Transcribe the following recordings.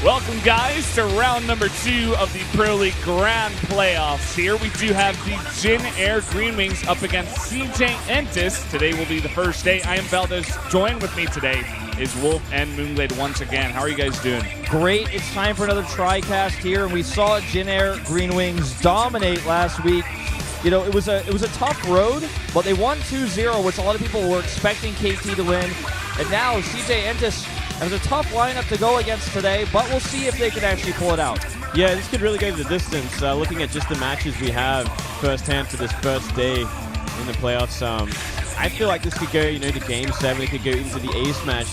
Welcome, guys, to round number 2 of the Pro League Grand Playoffs. Here we do have the Jin Air Green Wings up against CJ Entis. Today will be the first day. I am Valdez. Joined with me today is Wolf and Moonglade once again. How are you guys doing? Great. It's time for another TriCast here, and we saw Jin Air Green Wings dominate last week. You know, it was a tough road, but they won 2-0, which a lot of people were expecting KT to win. And now CJ Entis has a tough lineup to go against today, but we'll see if they can actually pull it out. Yeah, this could really go the distance. Looking at just the matches we have firsthand for this first day in the playoffs, I feel like this could go, to Game 7. It could go into the ace match.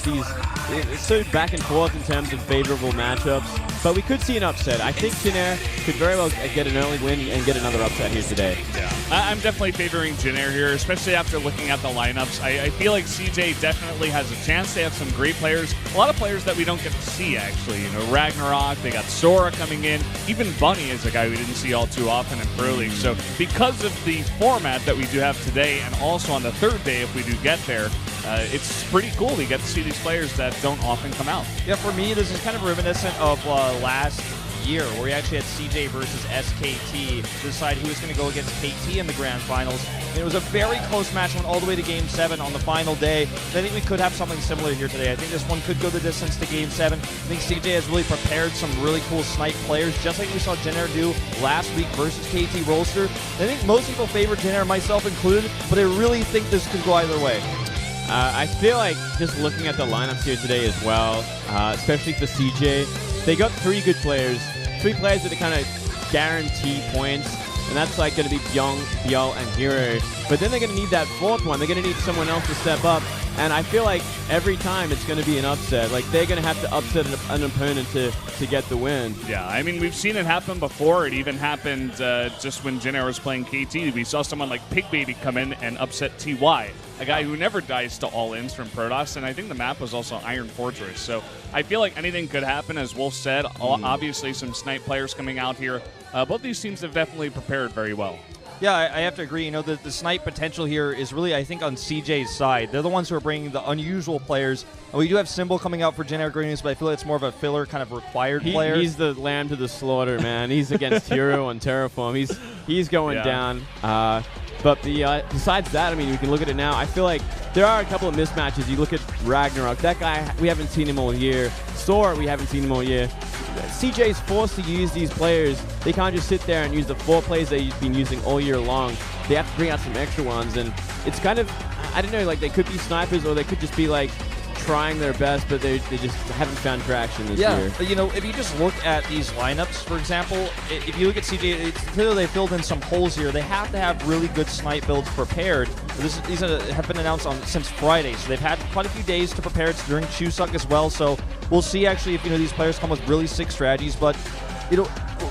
It's so back and forth in terms of favorable matchups, but we could see an upset. I think Jin Air could very well get an early win and get another upset here today. Yeah, I'm definitely favoring Jin Air here, especially after looking at the lineups. I feel like CJ definitely has a chance. They have some great players, a lot of players that we don't get to see, actually. Ragnarok, they got Sora coming in. Even Bunny is a guy we didn't see all too often in Pro League. So because of the format that we do have today, and also on the third day if we do get there, it's pretty cool. We get to see these players that don't often come out. Yeah, for me, this is kind of reminiscent of last year, where we actually had CJ versus SK2 to decide who was going to go against KT in the grand finals. And it was a very close match, went all the way to Game 7 on the final day. And I think we could have something similar here today. I think this one could go the distance to Game 7. I think CJ has really prepared some really cool snipe players, just like we saw Jin Air do last week versus KT Rolster. I think most people favor Jin Air, myself included, but I really think this could go either way. I feel like just looking at the lineups here today as well, especially for CJ, they got 3 good players, 3 players that are kind of guaranteed points, and that's like going to be Byung, Biel, and Hero. But then they're going to need that 4th one. They're going to need someone else to step up, and I feel like every time it's going to be an upset. Like, they're going to have to upset an opponent to get the win. Yeah, I mean, we've seen it happen before. It even happened just when Jin Air was playing KT. We saw someone like Pig Baby come in and upset TY, a guy who never dies to all-ins from Protoss, and I think the map was also Iron Fortress. So I feel like anything could happen, as Wolf said. Obviously, some snipe players coming out here. Both these teams have definitely prepared very well. Yeah, I have to agree. The snipe potential here is really, I think, on CJ's side. They're the ones who are bringing the unusual players. And we do have Symbol coming out for Jin Air Green Wings, but I feel like it's more of a filler, kind of required player. He's the lamb to the slaughter, man. He's against Hero on Terraform. He's going down. But besides that, I mean, we can look at it now. I feel like there are a couple of mismatches. You look at Ragnarok. That guy, we haven't seen him all year. Sora, we haven't seen him all year. CJ's forced to use these players. They can't just sit there and use the 4 plays they've been using all year long. They have to bring out some extra ones, and it's kind of, I don't know, like they could be snipers or they could just be like trying their best, but they just haven't found traction this year. But if you just look at these lineups, for example, if you look at CJ, it's clear they filled in some holes here. They have to have really good snipe builds prepared. These have been announced since Friday, so they've had quite a few days to prepare. It's during Chuseok as well, so we'll see actually if these players come with really sick strategies. But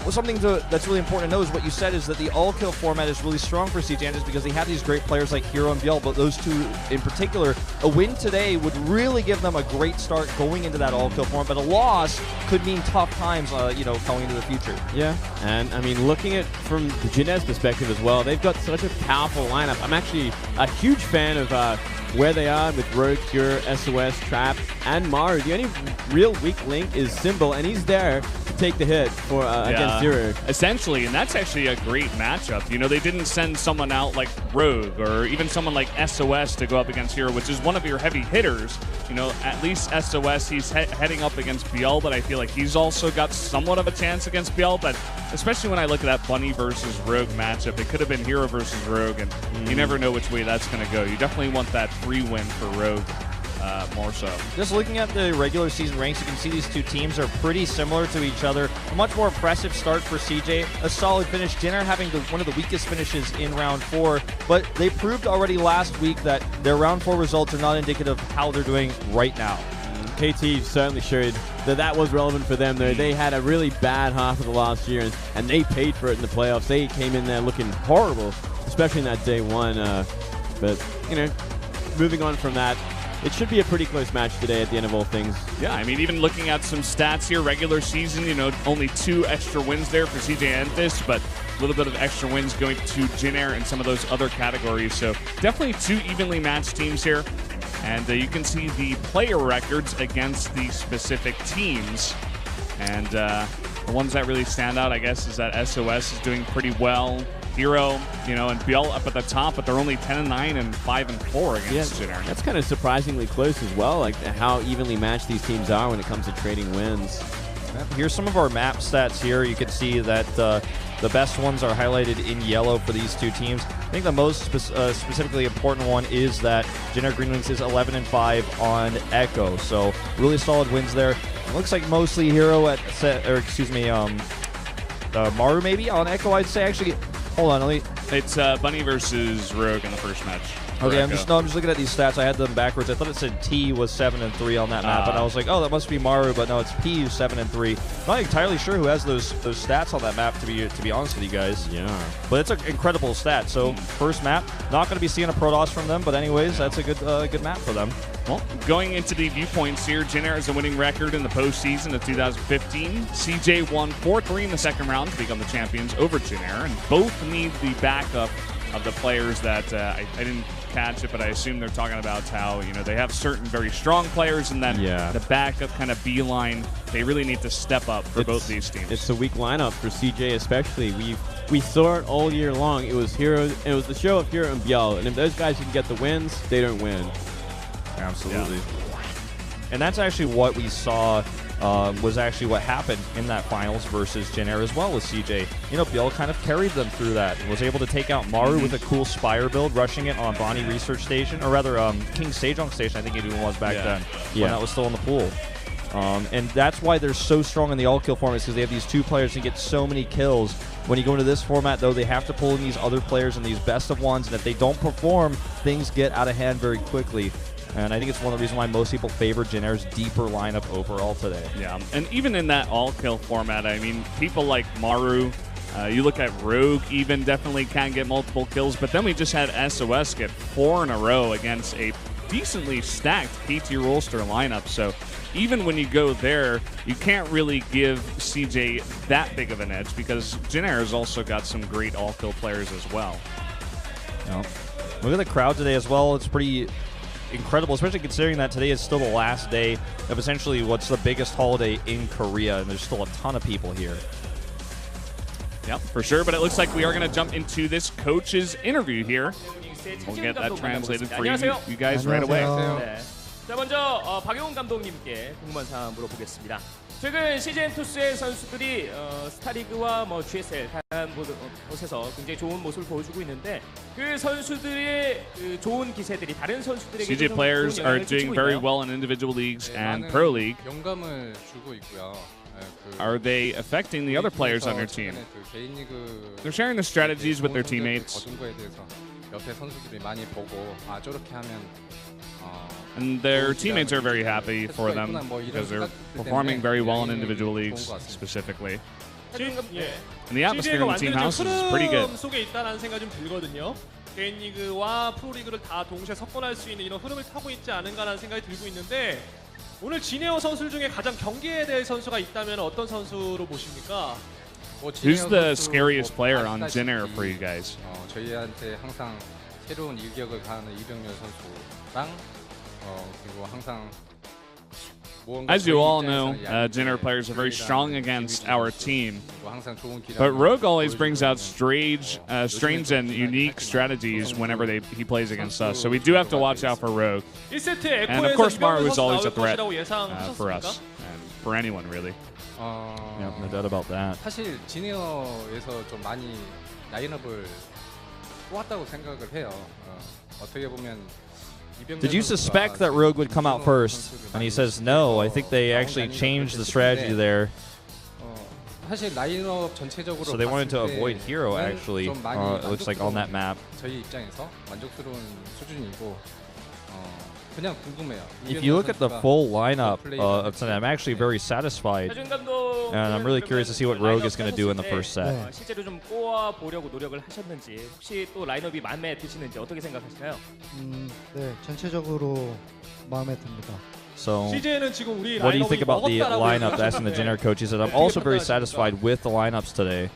something that's really important to know is what you said is that the all-kill format is really strong for CJ Entis because they have these great players like Hero and Biel, but those two in particular, a win today would really give them a great start going into that all-kill format, but a loss could mean tough times, going into the future. Yeah, and I mean, looking at from the Jin Air's perspective as well, they've got such a powerful lineup. I'm actually a huge fan of where they are with Rogue, Cure, SOS, Trap, and Maru. The only real weak link is Symbol, and he's there to take the hit for against Zero. Essentially, and that's actually a great matchup. They didn't send someone out like Rogue or even someone like SOS to go up against Hero, which is one of your heavy hitters. At least SOS, he's heading up against Biel, but I feel like he's also got somewhat of a chance against Biel. But especially when I look at that Bunny versus Rogue matchup, it could have been Hero versus Rogue, and you never know which way that's going to go. You definitely want that free win for Rogue. More so. Just looking at the regular season ranks, you can see these two teams are pretty similar to each other. A much more impressive start for CJ, a solid finish. Jin Air having one of the weakest finishes in round 4, but they proved already last week that their round 4 results are not indicative of how they're doing right now. KT certainly showed that was relevant for them, though. They had a really bad half of the last year, and they paid for it in the playoffs. They came in there looking horrible, especially in that day 1. But, moving on from that, it should be a pretty close match today at the end of all things. Yeah, I mean, even looking at some stats here, regular season, only 2 extra wins there for CJ Entis, but a little bit of extra wins going to Jin Air and some of those other categories. So definitely 2 evenly matched teams here. And you can see the player records against the specific teams. And the ones that really stand out, I guess, is that SOS is doing pretty well. Hero, you know, and Biel up at the top, but they're only 10-9 and 5-4 against Jenner. That's kind of surprisingly close as well, like how evenly matched these teams are when it comes to trading wins. Here's some of our map stats here. You can see that the best ones are highlighted in yellow for these two teams. I think the most specifically important one is that Jenner Green Wings is 11-5 on Echo. So really solid wins there. It looks like mostly Hero at Maru maybe on Echo, I'd say. Actually, hold on, It's Bunny versus Rogue in the first match. Okay, I'm just looking at these stats. I had them backwards. I thought it said T was 7-3 on that map, and I was like, oh, that must be Maru, but no, it's P 7-3. Not entirely sure who has those stats on that map, to be honest with you guys. Yeah. But it's an incredible stat. So first map, not going to be seeing a Protoss from them, but anyways, that's a good map for them. Well, going into the viewpoints here, Jenner has a winning record in the postseason of 2015. CJ won 4-3 in the second round to become the champions over Jenner, and both need the backup of the players that I didn't catch it, but I assume they're talking about how, you know, they have certain very strong players, and then the backup kind of beeline, they really need to step up for both these teams. It's a weak lineup for CJ especially. We saw it all year long. It was it was the show of Hero and Biel, and if those guys can get the wins, they don't win. Absolutely. And that's actually what we saw was actually what happened in that finals versus Jenner as well with CJ. You know, Biel kind of carried them through that and was able to take out Maru with a cool Spire build, rushing it on Bonnie Research Station, or rather King Sejong Station, I think it even was back then, when that was still in the pool. And that's why they're so strong in the all-kill format, because they have these two players that get so many kills. When you go into this format, though, they have to pull in these other players and these best of ones, and if they don't perform, things get out of hand very quickly. And I think it's one of the reasons why most people favor Jenner's deeper lineup overall today. Yeah, and even in that all-kill format, I mean, people like Maru, you look at Rogue even, definitely can get multiple kills, but then we just had SOS get 4 in a row against a decently stacked KT Rolster lineup. So even when you go there, you can't really give CJ that big of an edge, because Jenner has also got some great all-kill players as well. Yeah. Look at the crowd today as well. It's pretty incredible, especially considering that today is still the last day of essentially what's the biggest holiday in Korea, and there's still a ton of people here. Yep, for sure, but it looks like we are going to jump into this coach's interview here. We'll get that translated for you guys right away. 자, 먼저 박용훈 감독님께 궁금한 사항 물어보겠습니다. 최근 CJ2의 선수들이 스타리그와 GSL 다양한 곳에서 굉장히 좋은 모습을 보여주고 있는데 그 선수들의 그 좋은 기세들이 다른 선수들에게 CJ players are doing very well in individual leagues and Pro League. 영감을 주고 있고요. Are they affecting the other players on their team? They're sharing the strategies with their teammates. 옆에 선수들이 많이 보고 저렇게 하면 And their teammates are very happy for them because they're performing very well in individual leagues specifically. And the atmosphere in the team houses is pretty good. 속에 있다는 생각이 좀 들거든요. 개인 리그와 프로 리그를 다 동시에 섞어낼 수 있는 이런 흐름을 타고 있지 않은가라는 생각이 들고 있는데, 오늘 진에어 선수 중에 가장 경계에 대한 선수가 있다면 어떤 선수로 보십니까? Who's the scariest player on Jenner for you guys? 저희한테 항상 새로운 일격을 가하는 이병렬 선수랑 그리고 항상 As you all know, Jenner players are very strong against our team, but Rogue always brings out strange and unique strategies whenever he plays against us, so we do have to watch out for Rogue. And of course Maru is always a threat for us, and for anyone really. Yeah, no doubt about that. 사실 진에어에서 좀 많이 라인업을 뽑았다고 생각을 해요. 어떻게 보면 Did you suspect that Rogue would come out first? And he says no. I think they actually changed the strategy there. 사실 라인업 전체적으로 So they wanted to avoid Hero actually. It looks like on that map. 저희 입장에서 만족스러운 수준이고 그냥 궁금해요. If you look at the full lineup of tonight, I'm actually very satisfied, and I'm really curious to see what Rogue is going to do in the first set. 실제로 좀 꼬아 보려고 노력을 하셨는지, 혹시 또 라인업이 마음에 드시는지 어떻게 생각하시나요? 네, 전체적으로 마음에 듭니다. So, what do you think about the lineup? Asking the Jenner coach, he said, I'm also very satisfied with the lineups today.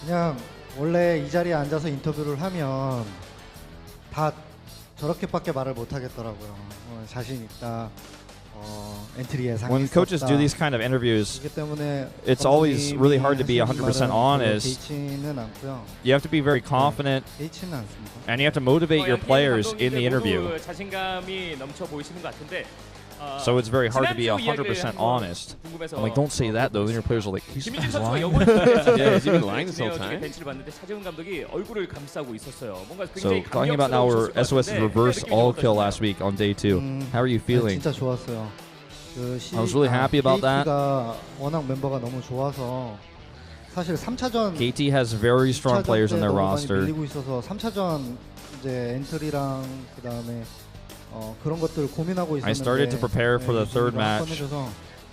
그냥 원래 이 자리에 앉아서 인터뷰를 하면 다 저렇게밖에 말을 못 하겠더라고요. 자신 있다. 엔트리 예상이 When coaches do these kind of interviews, it's always really hard to be 100% honest. 개의치는 않고요. You have to be very confident, 개의치는 않습니다. and you have to motivate your players in the interview. 자신감이 넘쳐 보이시는 것 같은데. So it's very hard to be 100% honest. I'm like, don't say that though. Then your players are like, he's lying. Yeah, he's even lying this whole time. 벤치를 봤는데 차재훈 감독이 얼굴을 감싸고 있었어요. 뭔가 So 굉장히 talking about now where SOS's reverse all kill last week on day 2. How are you feeling? 진짜 좋았어요. I was really happy about that. KT가 워낙 멤버가 너무 좋아서 사실 3차전 KT has very strong players in their roster. 밀리고 있어서 3차전 이제 엔트리랑 그다음에 그런 것들 고민하고 있었는데 I started to prepare for the third match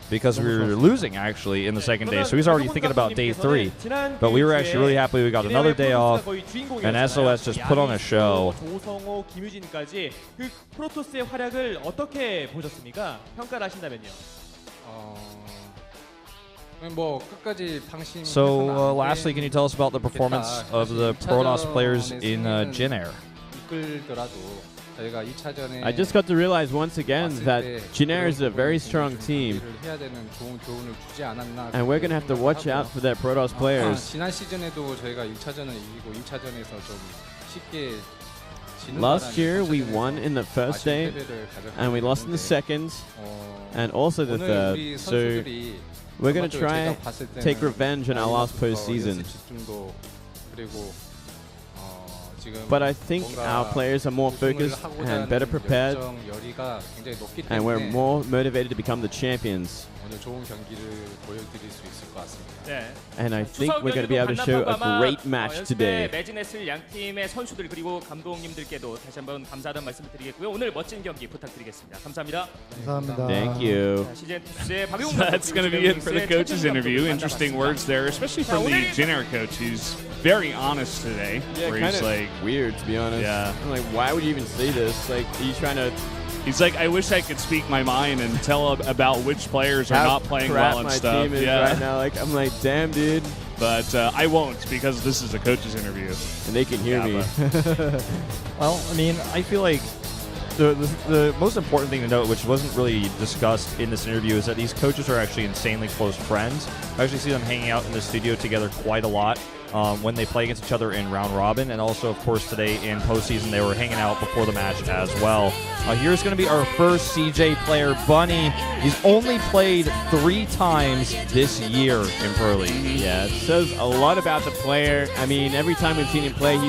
because we were losing actually in the second day. So he's already thinking about day 3. But we were actually really happy we got another day off, and SOS just put on a show. 조성호, 김유진까지 그 프로토스의 활약을 어떻게 보셨습니까? 평가를 하신다면요. 뭐 끝까지 방심. So lastly, can you tell us about the performance of the Protoss players in Jin Air? 이끌더라도 저희가 2차전에 I just got to realize once again that Jinair is a very strong team, 해야 되는 좋은 교훈을 주지 않았나. and we're going to have to watch out for their Protoss players. 지난 시즌에도 저희가 1차전을 이기고 2차전에서 좀 쉽게 Last year we won in the first day, and we lost in the second, and also the third. So we're going to try take revenge in our last postseason. But I think our players are more focused and better prepared, and we're more motivated to become the champions. And I think we're going to be able to show a great match today. 매진했을 양 팀의 선수들 그리고 감독님들께도 다시 한번 감사하다는 말씀을 드리겠고요. 오늘 멋진 경기 부탁드리겠습니다. 감사합니다. 감사합니다. Thank you. That's going to be it for the coaches interview. Interesting words there, especially from the Jin-Air coach. He's very honest today. Yeah, where kind he's of like, weird to be honest. Yeah. I'm like, why would you even say this? Like, are you trying to? He's like, I wish I could speak my mind and tell about which players are not playing crap well and my stuff. team is Yeah, right now. Like, I'm like, damn, dude. but I won't because this is a coaches interview. And they can hear me. Well, I mean, I feel like the most important thing to note, which wasn't really discussed in this interview, is that these coaches are actually insanely close friends. I actually see them hanging out in the studio together quite a lot when they play against each other in round robin, and also, of course, today in postseason they were hanging out before the match as well. Here's going to be our first CJ player, Bunny. He's only played 3 times this year in Pro League. Yeah, it says a lot about the player. I mean, every time we've seen him play,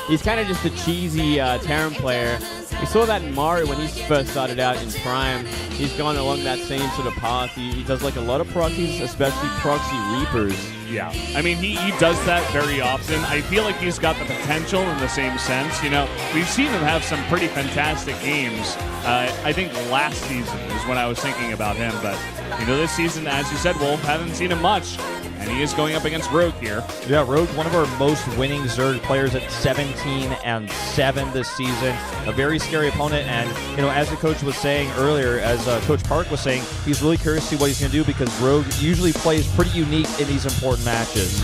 he's kind of just a cheesy Terran player. We saw that in Mario when he first started out in Prime. He's gone along that same sort of path. He does like a lot of proxies, especially proxy Reapers. Yeah, I mean, he does that very often. I feel like he's got the potential in the same sense. You know, we've seen him have some pretty fantastic games. I think last season is when I was thinking about him. But, you know, this season, as you said, Wolf, haven't seen him much. And he is going up against Rogue here. Yeah, Rogue, one of our most winning Zerg players at 17-7 this season. A very scary opponent. And, you know, as the coach was saying earlier, as Coach Park was saying, he's really curious to see what he's going to do because Rogue usually plays pretty unique in these important matches.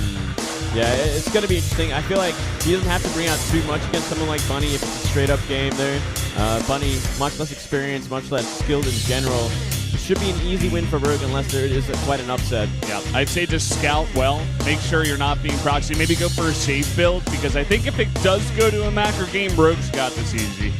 Yeah, it's going to be interesting. I feel like he doesn't have to bring out too much against someone like Bunny if it's a straight-up game there. Bunny, much less experience, much less skilled in general. It should be an easy win for Rogue unless there is quite an upset. Yeah, I'd say just scout well. Make sure you're not being proxy. Maybe go for a safe build because I think if it does go to a macro game, Rogue's got this easy.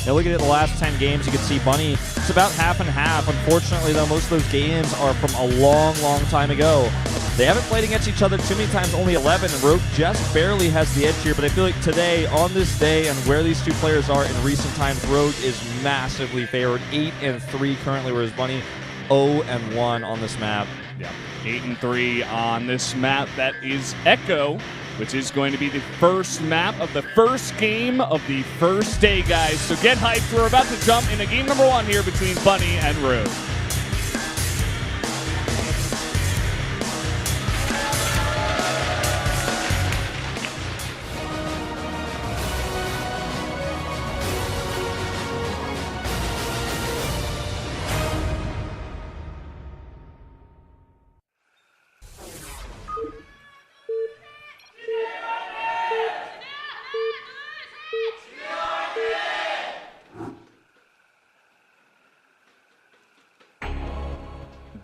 Now looking at the last 10 games, you can see Bunny, it's about half and half. Unfortunately, though, most of those games are from a long, long time ago. They haven't played against each other too many times, only 11, and Rogue just barely has the edge here. But I feel like today, on this day, and where these two players are in recent times, Rogue is massively favored. 8-3 currently, whereas Bunny 0-1 on this map. Yeah, 8-3 on this map. That is Echo, which is going to be the first map of the first game of the first day, guys. So get hyped. We're about to jump into game number 1 here between Bunny and Rogue.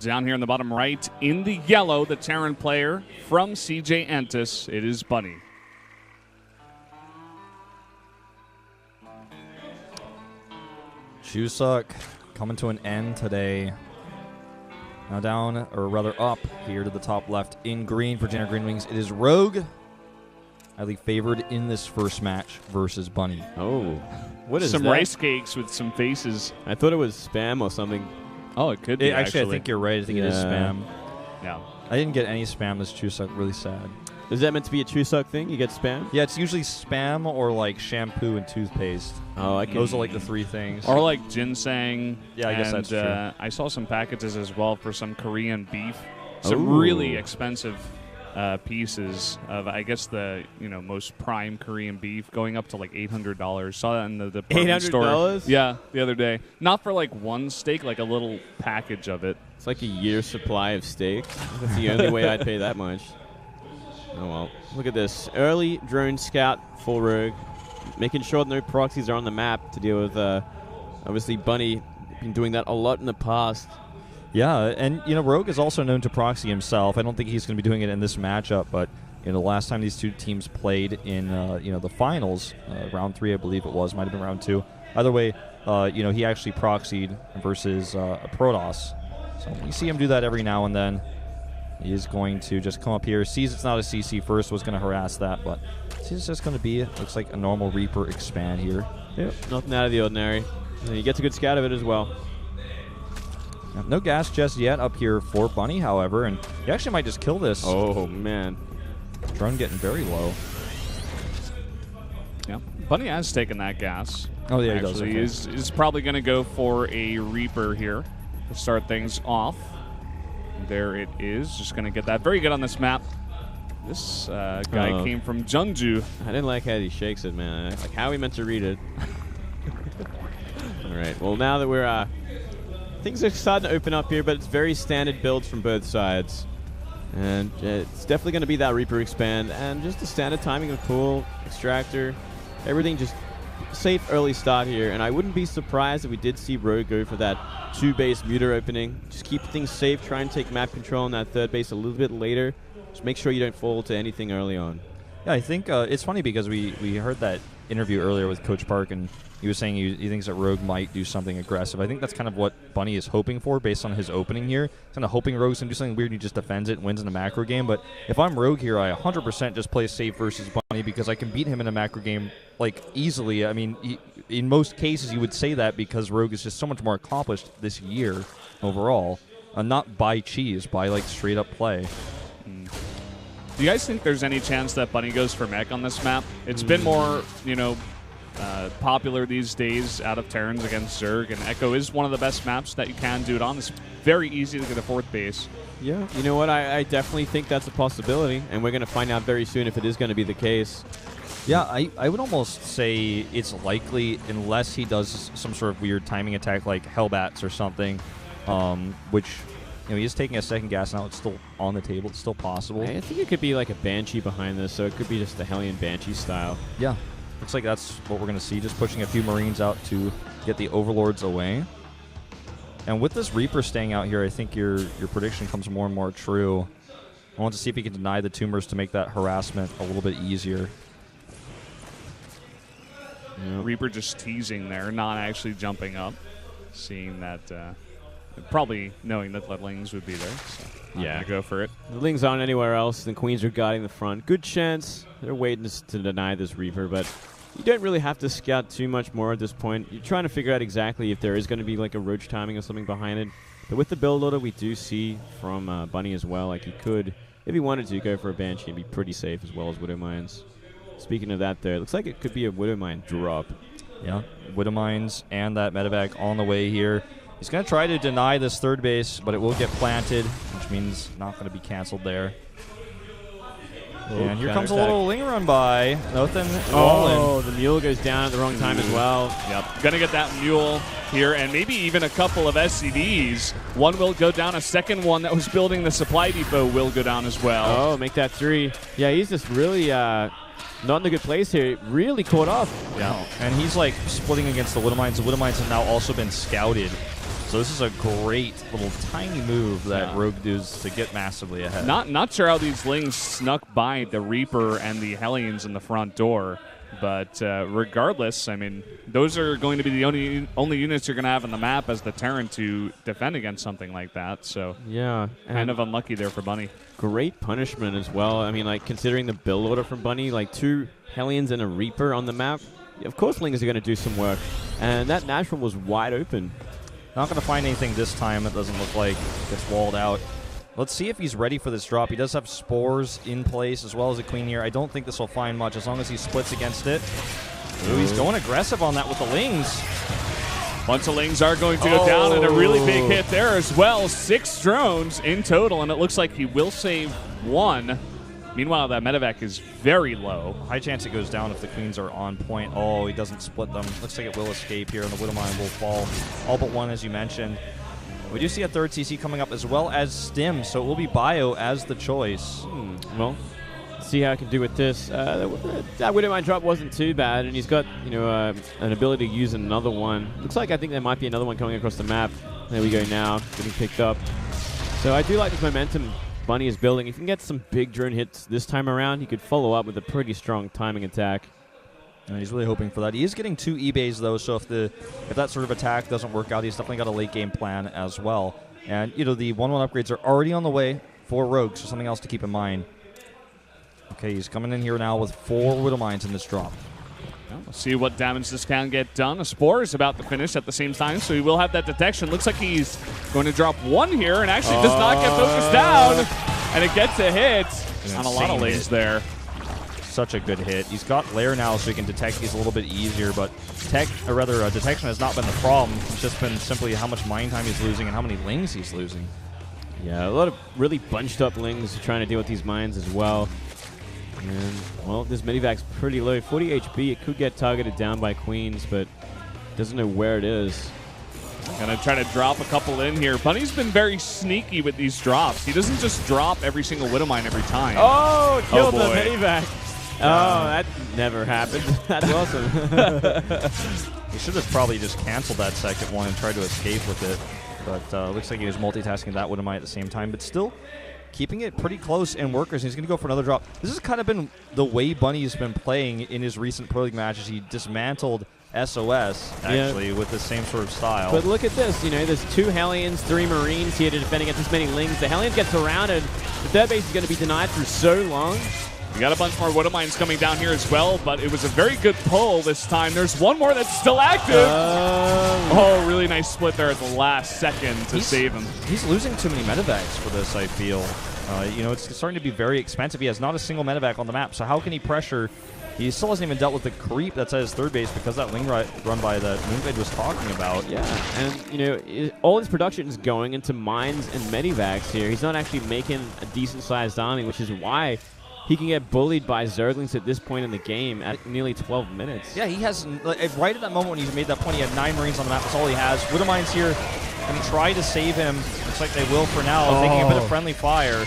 down here in the bottom right, in the yellow, the Terran player from CJ Entus, it is Bunny. Chuseok coming to an end today. Now down, or rather up, here to the top left in green for Jenner Green Wings. It is Rogue, highly favored in this first match versus Bunny. Oh, what is some that? rice cakes with some faces. I thought it was spam or something. Oh, it could be, Actually, I think you're right. I think it is spam. Yeah. I didn't get any spam this Chuseok. Really sad. Is that meant to be a Chuseok thing? You get spam? Yeah, it's usually spam or like shampoo and toothpaste. Oh, Those are like the three things. Or like ginseng. Yeah, I guess that's true. I saw some packages as well for some Korean beef. Some Ooh. really expensive pieces of, I guess, the most prime Korean beef, going up to like $800. Saw that in the department store. $800? Yeah, the other day. Not for like one steak, like a little package of it. It's like a year's supply of steak. That's the only way I'd pay that much. Oh well. Look at this. Early drone scout for Rogue. Making sure no proxies are on the map to deal with, obviously, Bunny. Been doing that a lot in the past. Yeah, and Rogue is also known to proxy himself. I don't think he's going to be doing it in this matchup, but the last time these two teams played in the finals, round 3 I believe it was, might have been round 2. Either way, he actually proxied versus a Protoss. So you see him do that every now and then. He is going to just come up here, sees it's not a CC first, was going to harass that, but it's just going to be, it looks like a normal Reaper expand here. Yep, nothing out of the ordinary. And he gets a good scout of it as well. No gas just yet up here for Bunny, however, and he actually might just kill this. Oh, man. Drone getting very low. Yeah, Bunny has taken that gas. Oh, yeah, he does. Actually, Okay. is probably going to go for a Reaper here to start things off. There it is. Just going to get that. Very good on this map. This guy came from Jeonju. I didn't like how he shakes it, man. Like, how are we meant to read it? All right. Well, now that we're... things are starting to open up here, but it's very standard builds from both sides. And it's definitely going to be that Reaper expand. And just the standard timing of pull, extractor, everything just safe early start here. And I wouldn't be surprised if we did see Rogue go for that 2-base muter opening. Just keep things safe, try and take map control on that 3rd base a little bit later. Just make sure you don't fall to anything early on. Yeah, I think it's funny because we heard that interview earlier with Coach Park, and he was saying he thinks that Rogue might do something aggressive. I think that's kind of what Bunny is hoping for based on his opening here. He's kind of hoping Rogue's going to do something weird and he just defends it and wins in a macro game. But if I'm Rogue here, I 100% just play safe versus Bunny because I can beat him in a macro game like easily. I mean, in most cases you would say that because Rogue is just so much more accomplished this year overall. Not by cheese, by like straight up play. Do you guys think there's any chance that Bunny goes for mech on this map? It's been more, popular these days out of Terrans against Zerg, and Echo is one of the best maps that you can do it on. It's very easy to get a 4th base. Yeah, you know what? I definitely think that's a possibility, and we're going to find out very soon if it is going to be the case. Yeah, I would almost say it's likely unless he does some sort of weird timing attack like Hellbats or something, which... he is taking a second gas now. It's still on the table. It's still possible. I think it could be like a Banshee behind this, so it could be just the Hellion Banshee style. Yeah. Looks like that's what we're going to see. Just pushing a few Marines out to get the Overlords away. And with this Reaper staying out here, I think your prediction comes more and more true. I want to see if he can deny the Tumors to make that harassment a little bit easier. Yep. Reaper just teasing there, not actually jumping up. Seeing that... probably knowing that the Lings would be there, so Yeah. gonna go for it. The Lings aren't anywhere else. The Queens are guarding the front. Good chance. They're waiting to deny this Reaper, but you don't really have to scout too much more at this point. You're trying to figure out exactly if there is going to be like a roach timing or something behind it. But with the build order, we do see from Bunny as well, like he could, if he wanted to, go for a Banshee and be pretty safe as well as Widow Mines. Speaking of that, there, it looks like it could be a Widow Mine drop. Yeah, Widow Mines and that medevac on the way here. He's going to try to deny this 3rd base, but it will get planted, which means not going to be canceled there. And here comes a little Ling run by. Nothing. Oh, the Mule goes down at the wrong time as well. Yep, gonna get that Mule here, and maybe even a couple of SCVs. One will go down, a second one that was building the supply depot will go down as well. Oh, make that 3. Yeah, he's just really not in a good place here. Really caught off. Yeah, and he's like splitting against the Widow Mines. The Widow Mines have now also been scouted. So this is a great little tiny move that Yeah. Rogue does to get massively ahead. Not sure how these Lings snuck by the Reaper and the Hellions in the front door, but regardless, I mean, those are going to be the only units you're going to have on the map as the Terran to defend against something like that. So Yeah. kind of unlucky there for Bunny. Great punishment as well. I mean, like, considering the build order from Bunny, like 2 Hellions and a Reaper on the map, of course Lings are going to do some work. And that natural was wide open. Not going to find anything this time. It doesn't look like gets walled out. Let's see if he's ready for this drop. He does have spores in place as well as a queen here. I don't think this will find much as long as he splits against it. Ooh, he's going aggressive on that with the Lings. Bunch of Lings are going to go down, and a really big hit there as well. 6 drones in total, and it looks like he will save 1. Meanwhile, that medevac is very low. High chance it goes down if the queens are on point. Oh, he doesn't split them. Looks like it will escape here, and the Widowmine will fall. All but 1, as you mentioned. We do see a 3rd CC coming up as well as Stim, so it will be Bio as the choice. Well, see how I can do with this. That Widowmine drop wasn't too bad, and he's got, you know, an ability to use another one. Looks like I think there might be another one coming across the map. There we go now, getting picked up. So I do like this momentum Bunny is building. If he can get some big drone hits this time around, he could follow up with a pretty strong timing attack. And he's really hoping for that. He is getting 2 E-bays though, so if that sort of attack doesn't work out, he's definitely got a late game plan as well. And you know, the 1-1 upgrades are already on the way for Rogue, so something else to keep in mind. Okay, he's coming in here now with 4 Widowmines in this drop. Well, we'll see what damage this can get done. A Spore is about to finish at the same time, so he will have that detection. Looks like he's going to drop 1 here and actually does not get focused down. And it gets a hit on a lot of Lings there. Such a good hit. He's got Lair now, so he can detect these a little bit easier, but detection has not been the problem. It's just been simply how much mine time he's losing and how many Lings he's losing. Yeah, a lot of really bunched up Lings trying to deal with these mines as well. And, well, this medivac's pretty low. 40 HP, it could get targeted down by Queens, but doesn't know where it is. Gonna try to drop a couple in here. Bunny's been very sneaky with these drops. He doesn't just drop every single Widowmine every time. Oh, killed the boy. medivac. Oh, that never happened. That's awesome. He should have probably just canceled that second one and tried to escape with it. But looks like he was multitasking that Widowmine at the same time. But still keeping it pretty close in workers. He's going to go for another drop. This has kind of been the way Bunny's been playing in his recent Pro League matches. He dismantled SOS, actually, with the same sort of style. But look at this. You know, there's 2 Hellions, 3 Marines here to defend against this many Lings. The Hellion gets surrounded. The 3rd base is going to be denied for so long. We got a bunch more Widowmines coming down here as well, but it was a very good pull this time. There's one more that's still active. Oh, really nice split there at the last second to save him. He's losing too many medevacs for this, I feel. You know, it's starting to be very expensive. He has not a single medevac on the map, so how can he pressure? He still hasn't even dealt with the creep that's at his 3rd base because that Ling run by that Moonblade was talking about. Yeah, and, you know, all his production is going into mines and medivacs here. He's not actually making a decent-sized army, which is why he can get bullied by Zerglings at this point in the game at nearly 12 minutes. Yeah, he has, right at that moment when he made that point, he had 9 Marines on the map. That's all he has. Widowmine's here and try to save him. Looks like they will for now, taking a bit of friendly fire.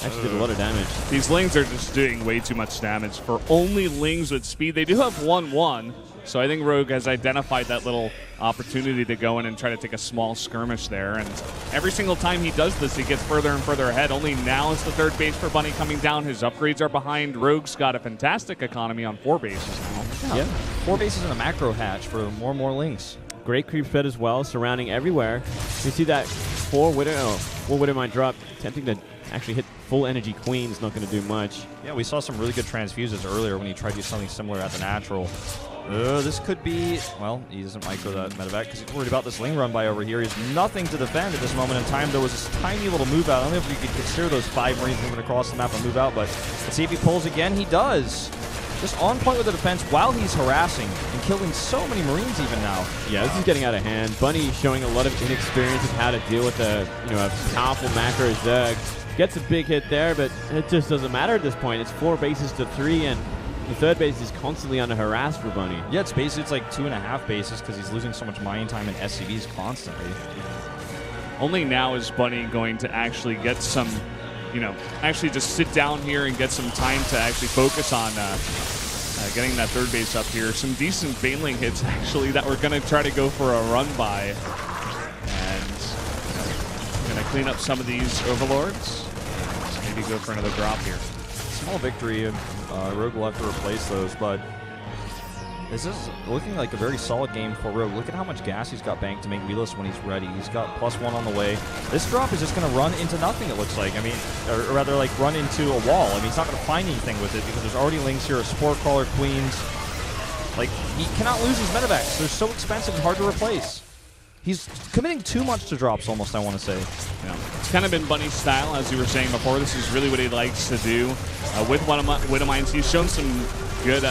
Actually did a lot of damage. These Lings are just doing way too much damage for only Lings with speed. They do have 1-1, so I think Rogue has identified that little opportunity to go in and try to take a small skirmish there. And every single time he does this, he gets further and further ahead. Only now is the 3rd base for Bunny coming down. His upgrades are behind. Rogue's got a fantastic economy on 4 bases now. Yeah. 4 bases and a macro hatch for more and more Lings. Great creep spread as well, surrounding everywhere. You see that 4 Widowmine drop, attempting to actually hit full energy Queen's not going to do much. Yeah, we saw some really good transfuses earlier when he tried to do something similar at the natural. This could be, well, he doesn't micro that medevac because he's worried about this Ling run by over here. He has nothing to defend at this moment in time. There was this tiny little move out. I don't know if you could consider those 5 Marines moving across the map and move out, but let's see if he pulls again. He does. Just on point with the defense while he's harassing and killing so many Marines even now. Yeah, this is getting out of hand. Bunny showing a lot of inexperience of how to deal with a powerful macro Zerg. Gets a big hit there, but it just doesn't matter at this point. It's 4 bases to 3, and the 3rd base is constantly under harass for Bunny. Yeah, it's basically like 2.5 bases because he's losing so much mine time and SCVs constantly. Only now is Bunny going to actually get some, actually just sit down here and get some time to actually focus on getting that 3rd base up here. Some decent Baneling hits, actually, that we're going to try to go for a run by. clean up some of these overlords. Maybe go for another drop here. Small victory, and Rogue will have to replace those, but this is looking like a very solid game for Rogue. Look at how much gas he's got banked to make Meatless when he's ready. He's got +1 on the way. This drop is just going to run into nothing, it looks like. I mean, or rather, like, run into a wall. I mean, he's not going to find anything with it because there's already Lings here, a Spore Crawler, Queens. Like, he cannot lose his medevacs. They're so expensive and hard to replace. He's committing too much to drops, almost, I want to say. Yeah. It's kind of been Bunny's style, as you were saying before. This is really what he likes to do. With Widowmines, he's shown some good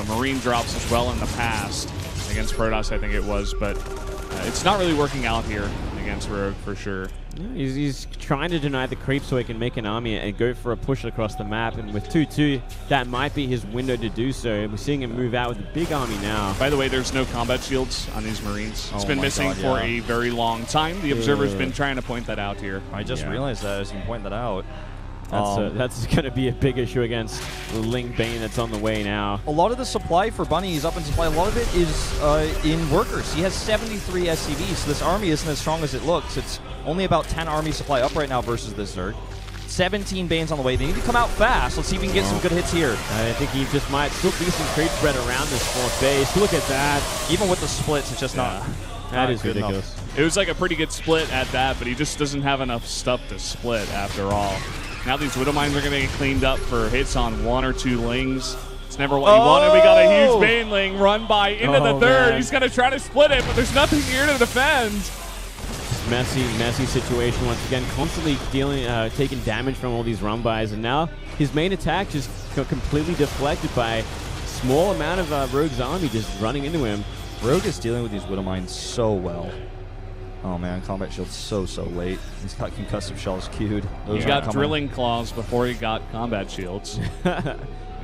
Marine drops as well in the past. Against Protoss, I think it was. But it's not really working out here against Rogue, for sure. Yeah, he's trying to deny the creep so he can make an army and go for a push across the map. And with 2-2, that might be his window to do so. We're seeing him move out with a big army now. By the way, there's no combat shields on these Marines. It's been missing for a very long time. The Observer's been trying to point that out here. I just realized that as you point that out. That's going to be a big issue against the Ling Bane that's on the way now. A lot of the supply for Bunny is up in supply. A lot of it is in workers. He has 73 SCVs, so this army isn't as strong as it looks. It's only about 10 army supply up right now versus this Zerg. 17 Banes on the way. They need to come out fast. Let's see if we can get some good hits here. I think he just might still be some creep spread around this fourth base. Look at that. Even with the splits, it's just not. That is ridiculous. Enough. It was like a pretty good split at that, but he just doesn't have enough stuff to split after all. Now these Widowmines are going to get cleaned up for hits on 1 or 2 Lings. It's never what you wanted. We got a huge Baneling run by into the third. Man. He's going to try to split it, but there's nothing here to defend. Messy situation once again. Constantly taking damage from all these run-bys, and now his main attack just got completely deflected by a small amount of Rogue's army just running into him. Rogue is dealing with these Widowmines so well. Oh man, combat shield's so late. He's got concussive shells queued. He got drilling claws before he got combat shields. Man,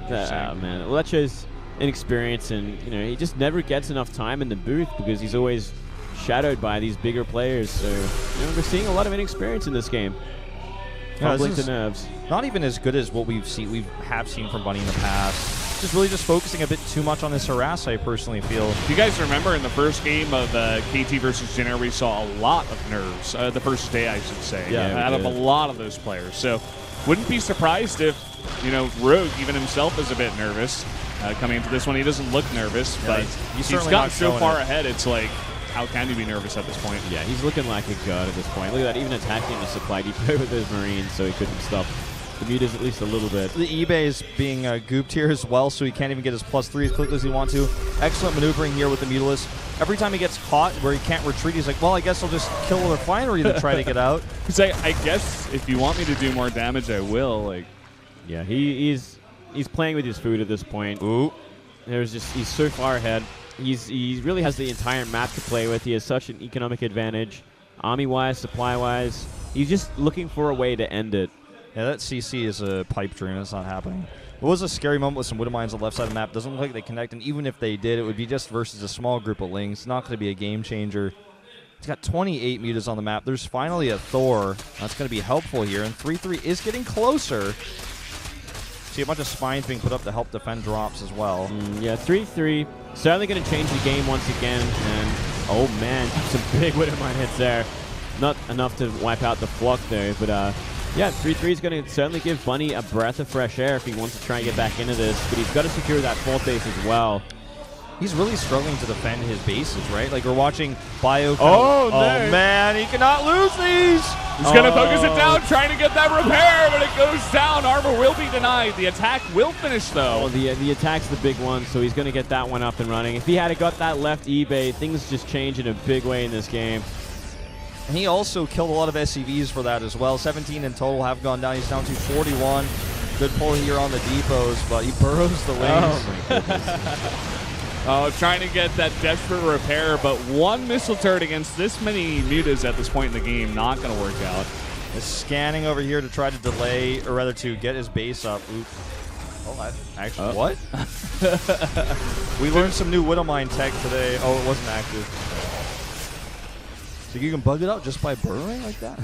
well, that shows inexperience, and he just never gets enough time in the booth because he's always shadowed by these bigger players. So we're seeing a lot of inexperience in this game. Fumbling to nerves. Not even as good as what we have seen from Bunny in the past. Just focusing a bit too much on this harass, I personally feel. If you guys remember in the first game of KT versus Jenner, we saw a lot of nerves. The first day, I should say, out of a lot of those players. So wouldn't be surprised if, Rogue, even himself, is a bit nervous coming into this one. He doesn't look nervous, but he's gotten so far ahead, it's like, how can you be nervous at this point? Yeah, he's looking like a god at this point. Look at that, even attacking the supply depot with those Marines, so he couldn't stop the mutas at least a little bit. The eBay is being gooped here as well, so he can't even get his +3 as quickly as he wants to. Excellent maneuvering here with the Mutalist. Every time he gets caught where he can't retreat, he's like, well, I guess I'll just kill the refinery to try to get out. He's like, I guess if you want me to do more damage, I will. Like, yeah, he's playing with his food at this point. Ooh. He's so far ahead. He really has the entire map to play with. He has such an economic advantage, army-wise, supply-wise. He's just looking for a way to end it. Yeah, that CC is a pipe dream. That's not happening. It was a scary moment with some Widowmines on the left side of the map. Doesn't look like they connect, and even if they did, it would be just versus a small group of Lings. It's not going to be a game changer. He's got 28 mutas on the map. There's finally a Thor. That's going to be helpful here, and 3-3 is getting closer. See a bunch of spines being put up to help defend drops as well. Yeah, 3-3. Certainly going to change the game once again, and oh man, some big Widowmine hits there. Not enough to wipe out the flock there, but yeah, 3-3 is going to certainly give Bunny a breath of fresh air if he wants to try and get back into this, but he's got to secure that fourth base as well. He's really struggling to defend his bases, right? Like, we're watching Bio. Oh, man, he cannot lose these. He's going to focus it down, trying to get that repair, but it goes down. Armor will be denied. The attack will finish, though. Well, the attack's the big one, so he's going to get that one up and running. If he had got that left eBay, things just change in a big way in this game. And he also killed a lot of SCVs for that as well. 17 in total have gone down. He's down to 41. Good pull here on the depots, but he burrows the lanes. Oh, my goodness. Oh, trying to get that desperate repair, but one missile turret against this many mutas at this point in the game, not going to work out. Is scanning over here to try to delay, or rather to get his base up. Oops. Oh, actually, what? We learned some new Widowmine tech today. Oh, it wasn't active. So you can bug it out just by burrowing like that?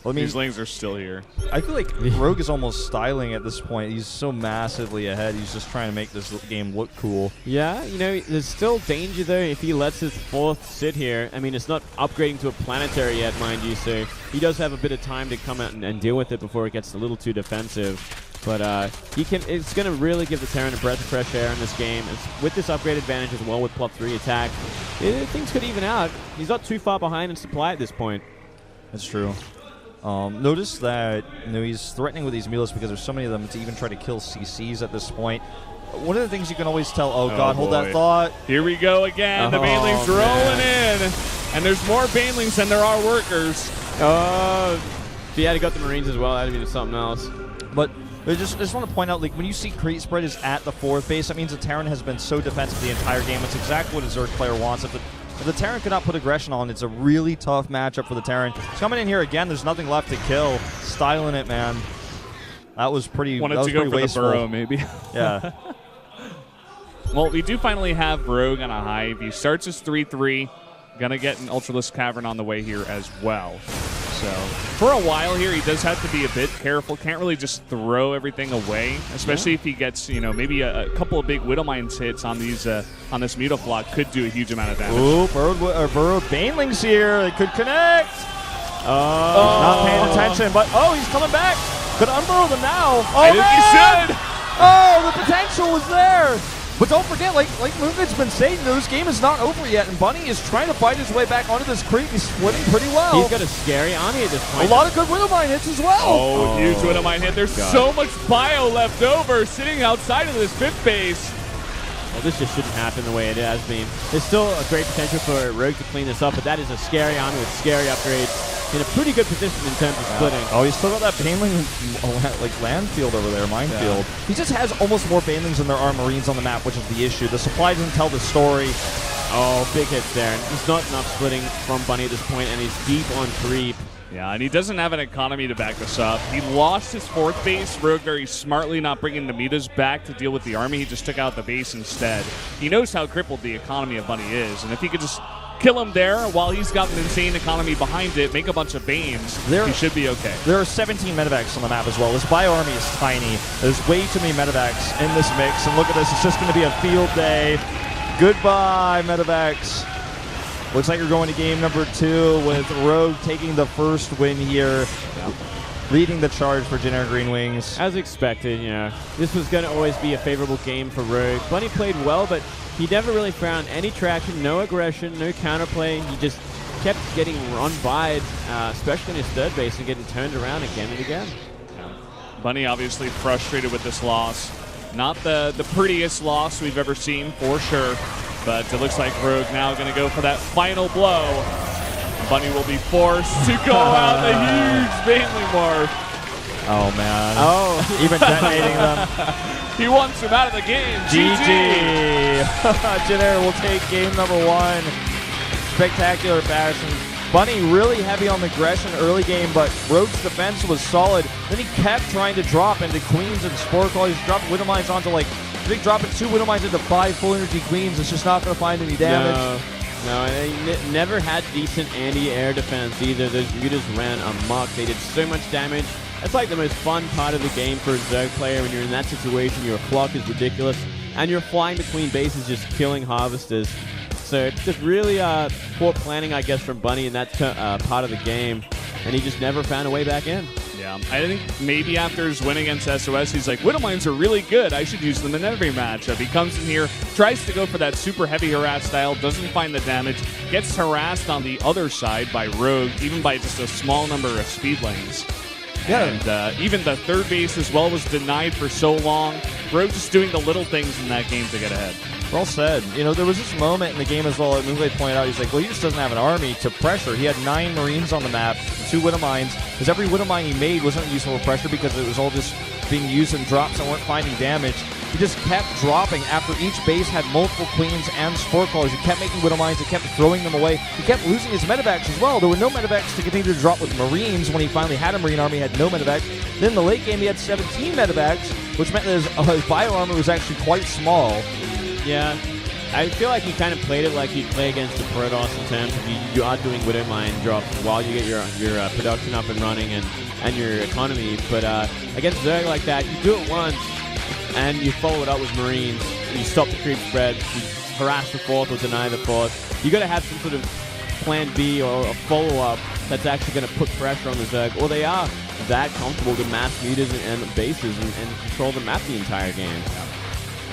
Well, I mean, These lanes are still here. I feel like Rogue is almost styling at this point. He's so massively ahead. He's just trying to make this game look cool. Yeah, you know, there's still danger though if he lets his 4th sit here. I mean, it's not upgrading to a planetary yet, mind you, so he does have a bit of time to come out and deal with it before it gets a little too defensive. But he can. It's going to really give the Terran a breath of fresh air in this game. With this upgrade advantage as well with +3 attack, things could even out. He's not too far behind in supply at this point. That's true. Notice that he's threatening with these mules because there's so many of them to even try to kill CCs at this point. One of the things you can always tell, oh god, hold that thought. Here we go again. The Banelings rolling in. And there's more Banelings than there are workers. If he had got the Marines as well, that'd be something else. But I just want to point out, like, when you see crate spread is at the 4th base, that means the Terran has been so defensive the entire game. It's exactly what a Zerg player wants. If the Terran cannot put aggression on, it's a really tough matchup for the Terran. He's coming in here again. There's nothing left to kill. Styling it, man. That was pretty wasteful. Wanted to go for the burrow, maybe. Yeah. Well, we do finally have Rogue on a hive. He starts his 3-3. Gonna get an Ultralisk Cavern on the way here as well. So for a while here, he does have to be a bit careful. Can't really just throw everything away, especially if he gets, maybe a couple of big Widowmines hits on these on this Mutaflock could do a huge amount of damage. Ooh, Burrowed Banelings here. They could connect. Not paying attention, but he's coming back. Could unburrow them now. Oh, I think he should. Oh, the potential was there. But don't forget, like Moonvid's been saying, this game is not over yet, and Bunny is trying to fight his way back onto this creep. He's splitting pretty well. He's got a scary army at this point. A lot of good Widowmine hits as well. Oh, huge Widowmine hit. There's so much bio left over sitting outside of this 5th base. Well, this just shouldn't happen the way it has been. There's still a great potential for Rogue to clean this up, but that is a scary army with scary upgrades. In a pretty good position in terms of splitting. Oh, he's still got that Baneling land field over there, minefield. Yeah. He just has almost more Banelings than there are Marines on the map, which is the issue. The supply doesn't tell the story. Oh, big hits there. There's not enough splitting from Bunny at this point, and he's deep on creep. Yeah, and he doesn't have an economy to back this up. He lost his 4th base. Rogue very smartly not bringing the Mitas back to deal with the army. He just took out the base instead. He knows how crippled the economy of Bunny is, and if he could just kill him there while he's got an insane economy behind it, make a bunch of Banes, he should be okay. There are 17 medevacs on the map as well. This bio army is tiny. There's way too many medevacs in this mix, and look at this. It's just going to be a field day. Goodbye, medevacs. Looks like you're going to game number 2 with Rogue taking the first win here, leading the charge for Generic Green Wings. As expected, this was going to always be a favorable game for Rogue. Bunny played well, but he never really found any traction, no aggression, no counterplay. He just kept getting run by, especially in his 3rd base, and getting turned around again and again. Bunny obviously frustrated with this loss. Not the prettiest loss we've ever seen, for sure. But it looks like Rogue now going to go for that final blow. Bunny will be forced to go out the huge Baneling Morph. Oh, man. Oh, even detonating them. He wants him out of the game. GG. Jenner will take game number 1. Spectacular fashion. Bunny really heavy on the aggression early game, but Rogue's defense was solid. Then he kept trying to drop into Queens and Spore Call. He's dropping Widowmines onto, I think dropping 2 Widowmines into 5 full energy Queens. It's just not going to find any damage. No, and he never had decent anti-air defense either. Those Mutas ran amok. They did so much damage. That's like the most fun part of the game for a Zerg player. When you're in that situation, your flock is ridiculous, and you're flying between bases just killing harvesters. So just really poor planning, I guess, from Bunny in that part of the game, and he just never found a way back in. Yeah, I think maybe after his win against SOS, he's like, Widowmines are really good. I should use them in every matchup. He comes in here, tries to go for that super heavy harass style, doesn't find the damage, gets harassed on the other side by Rogue, even by just a small number of speed lanes. Yeah. And even the 3rd base as well was denied for so long. Rogue just doing the little things in that game to get ahead. Well said. There was this moment in the game as well that Moonglade pointed out. He's like, well, he just doesn't have an army to pressure. He had 9 Marines on the map, 2 Widowmines, because every Widowmine he made wasn't useful for pressure because it was all just being used in drops and weren't finding damage. He just kept dropping after each base had multiple Queens and Spore Callers. He kept making Widowmines. He kept throwing them away. He kept losing his medevacs as well. There were no medevacs to continue to drop with Marines. When he finally had a Marine army, he had no medevacs. Then in the late game, he had 17 medevacs, which meant that his bio armor was actually quite small. Yeah. I feel like he kind of played it like he'd play against the Protoss in terms of you are doing Widow Mine drops while you get your production up and running and your economy. But against Zerg like that, you do it once and you follow it up with Marines. You stop the creep spread, you harass the fourth or deny the fourth. You got to have some sort of plan B or a follow-up that's actually going to put pressure on the Zerg, or they are that comfortable to mass meters and bases and control the map the entire game.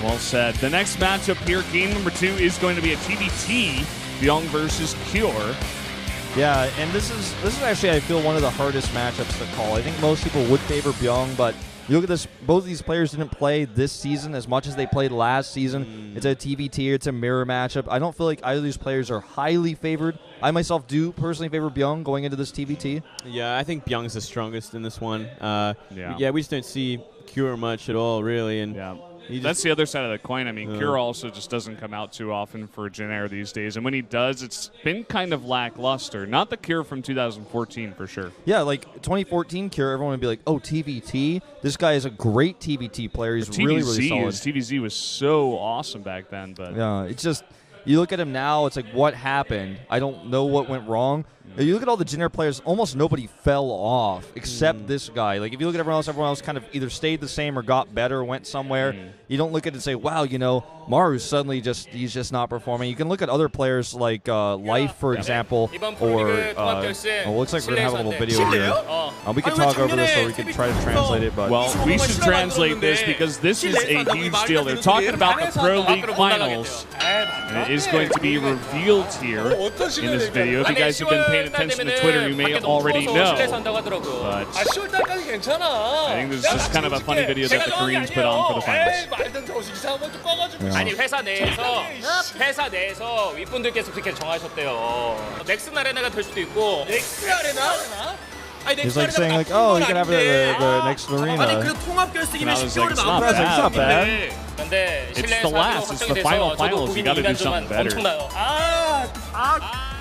Well said. The next matchup here, game number 2, is going to be a TBT, Byung versus Cure. Yeah, and this is actually, I feel, one of the hardest matchups to call. I think most people would favor Byung, but you look at this, both of these players didn't play this season as much as they played last season. It's a TBT, it's a mirror matchup. I don't feel like either of these players are highly favored. I myself do personally favor Byung going into this TBT. Yeah, I think Byung's the strongest in this one. Yeah, we just don't see Cure much at all, really. And that's the other side of the coin. I mean, Cure also just doesn't come out too often for Jin these days. And when he does, it's been kind of lackluster. Not the Cure from 2014, for sure. Yeah, like 2014 Cure, everyone would be like, oh, TVT? This guy is a great TVT player. He's really, really solid. TVZ was so awesome back then. But yeah, it's just, you look at him now, it's like, what happened? I don't know what went wrong. You look at all the Jin players, almost nobody fell off except this guy. Like, if you look at everyone else kind of either stayed the same or got better, went somewhere. You don't look at it and say, wow, you know, Maru's suddenly he's just not performing. You can look at other players like Life, for example, or it looks like we're going to have a little video here. We can talk over this or we can try to translate it. But well, we should translate this because this is a huge deal. They're talking about the Pro League Finals, and it is going to be revealed here in this video. If you guys have been paying attention to Twitter, you may already know. But I think this is just kind of a funny video that the Koreans put on for the finals. 아니 회사 내에서 윗분들께서 그렇게 정하셨대요. 넥슨 아레나가 될 수도 있고. 넥슨 아레나? he's like saying like, oh, you can have the next arena. 아니 그 통합 결승이면 10개월이 it's not bad. It's the last. It's the final finals. You got to do something better.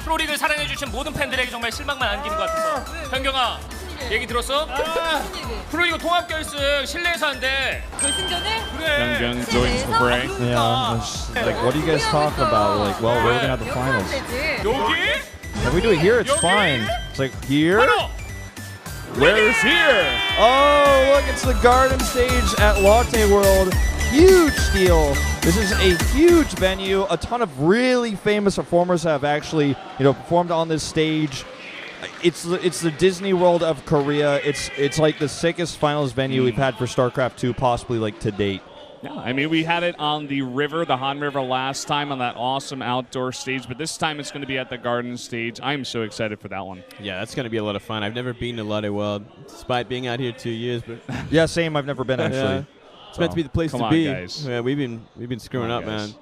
프로리그를 사랑해주신 모든 팬들에게 정말 실망만 안기는 것 같아서. 현경아, 얘기 들었어? 프로리그 통합 결승 실내에서 한대. 결승전에? 그래. Young joins the fray. Yeah, like, what are you guys talking about? Like, well, we're gonna have the finals. 여기? If we do it here, it's fine. It's like, here? Where's here? Oh, look, it's the garden stage at Lotte World. Huge deal. This is a huge venue. A ton of really famous performers have actually, performed on this stage. It's the Disney World of Korea. It's like the sickest finals venue we've had for StarCraft 2, possibly like to date. Yeah, I mean, we had it on the Han River last time on that awesome outdoor stage, but this time it's going to be at the garden stage. I'm so excited for that one. Yeah, that's going to be a lot of fun. I've never been to Lotte World, despite being out here 2 years. But yeah, same. I've never been, actually. It's meant to be the place Come to on, be. guys. Yeah, we've been screwing up, man.